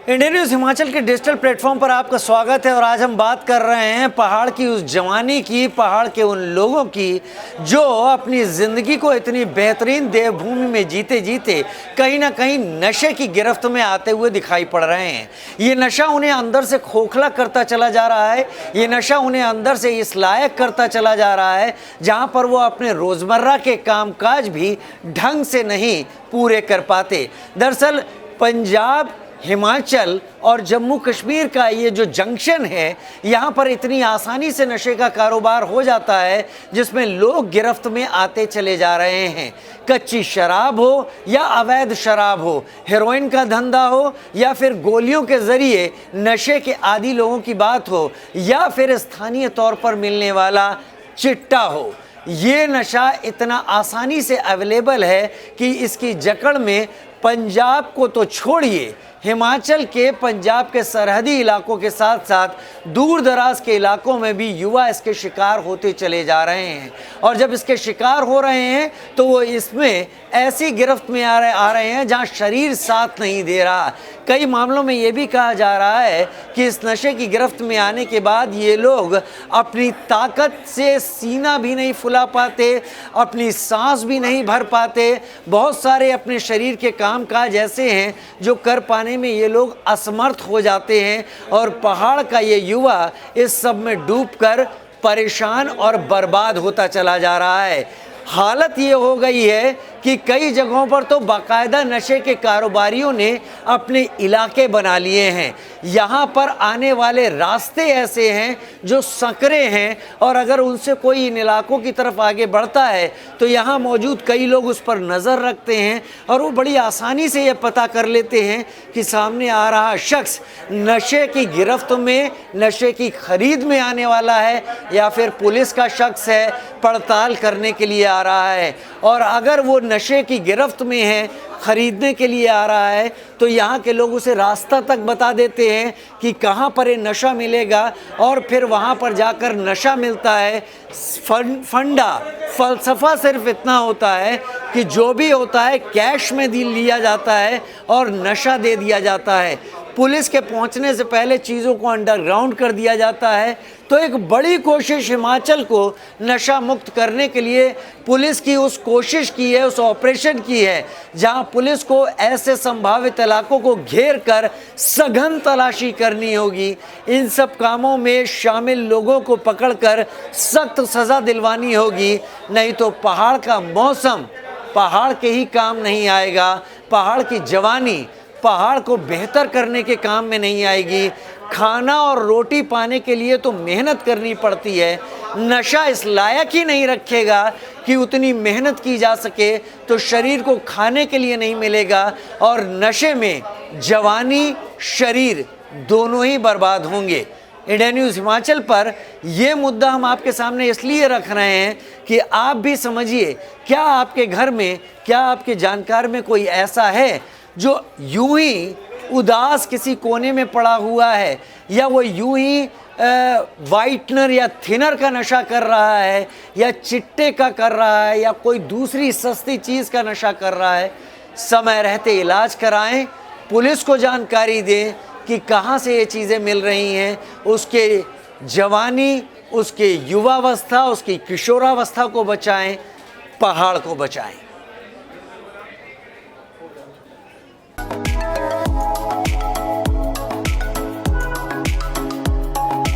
Indian news Himachal के digital platform पर आपका स्वागत है और आज हम बात कर रहे हैं पहाड़ की उस जवानी की, पहाड़ के उन लोगों की जो अपनी ज़िंदगी को इतनी बेहतरीन देवभूमि में जीते जीते कहीं ना कहीं नशे की गिरफ्त में आते हुए दिखाई पड़ रहे हैं। ये नशा उन्हें अंदर से खोखला करता चला जा रहा है, ये नशा उन्हें अंदर से इस लायक करता चला जा रहा है जहाँ पर वो अपने रोज़मर्रा के कामकाज भी ढंग से नहीं पूरे कर पाते। दरअसल पंजाब, हिमाचल और जम्मू कश्मीर का ये जो जंक्शन है, यहाँ पर इतनी आसानी से नशे का कारोबार हो जाता है जिसमें लोग गिरफ्त में आते चले जा रहे हैं। कच्ची शराब हो या अवैध शराब हो, हेरोइन का धंधा हो या फिर गोलियों के ज़रिए नशे के आदी लोगों की बात हो या फिर स्थानीय तौर पर मिलने वाला चिट्टा हो, ये नशा इतना आसानी से अवेलेबल है कि इसकी जकड़ में पंजाब को तो छोड़िए, हिमाचल के पंजाब के सरहदी इलाकों के साथ साथ दूर दराज के इलाकों में भी युवा इसके शिकार होते चले जा रहे हैं। और जब इसके शिकार हो रहे हैं तो वो इसमें ऐसी गिरफ्त में आ रहे हैं जहां शरीर साथ नहीं दे रहा। कई मामलों में ये भी कहा जा रहा है कि इस नशे की गिरफ्त में आने के बाद ये लोग अपनी ताकत से सीना भी नहीं फुला पाते, अपनी सांस भी नहीं भर पाते। बहुत सारे अपने शरीर के कामकाज ऐसे हैं जो कर पाने में ये लोग असमर्थ हो जाते हैं और पहाड़ का ये युवा इस सब में डूबकर परेशान और बर्बाद होता चला जा रहा है। हालत ये हो गई है कि कई जगहों पर तो बाकायदा नशे के कारोबारियों ने अपने इलाके बना लिए हैं। यहाँ पर आने वाले रास्ते ऐसे हैं जो संकरे हैं और अगर उनसे कोई इन इलाकों की तरफ आगे बढ़ता है तो यहाँ मौजूद कई लोग उस पर नज़र रखते हैं और वो बड़ी आसानी से ये पता कर लेते हैं कि सामने आ रहा शख्स नशे की गिरफ्त में, नशे की खरीद में आने वाला है या फिर पुलिस का शख्स है, पड़ताल करने के लिए आ रहा है। और अगर वो नशे की गिरफ्त में है, ख़रीदने के लिए आ रहा है, तो यहाँ के लोग उसे रास्ता तक बता देते हैं कि कहाँ पर ये नशा मिलेगा और फिर वहाँ पर जाकर नशा मिलता है। फ़लसफ़ा सिर्फ इतना होता है कि जो भी होता है कैश में लिया जाता है और नशा दे दिया जाता है। पुलिस के पहुंचने से पहले चीज़ों को अंडरग्राउंड कर दिया जाता है। तो एक बड़ी कोशिश हिमाचल को नशा मुक्त करने के लिए पुलिस की उस कोशिश की है, उस ऑपरेशन की है, जहां पुलिस को ऐसे संभावित इलाकों को घेर कर सघन तलाशी करनी होगी। इन सब कामों में शामिल लोगों को पकड़कर सख्त सज़ा दिलवानी होगी, नहीं तो पहाड़ का मौसम पहाड़ के ही काम नहीं आएगा, पहाड़ की जवानी पहाड़ को बेहतर करने के काम में नहीं आएगी। खाना और रोटी पाने के लिए तो मेहनत करनी पड़ती है, नशा इस लायक ही नहीं रखेगा कि उतनी मेहनत की जा सके, तो शरीर को खाने के लिए नहीं मिलेगा और नशे में जवानी, शरीर दोनों ही बर्बाद होंगे। इंडियन न्यूज़ हिमाचल पर यह मुद्दा हम आपके सामने इसलिए रख रहे हैं कि आप भी समझिए, क्या आपके घर में, क्या आपके जानकार में कोई ऐसा है जो यूं ही उदास किसी कोने में पड़ा हुआ है, या वो यूं ही वाइटनर या थिनर का नशा कर रहा है, या चिट्टे का कर रहा है, या कोई दूसरी सस्ती चीज़ का नशा कर रहा है। समय रहते इलाज कराएं, पुलिस को जानकारी दें कि कहाँ से ये चीज़ें मिल रही हैं। उसके जवानी, उसके युवावस्था, उसकी किशोरावस्था को बचाएं, पहाड़ को बचाएं।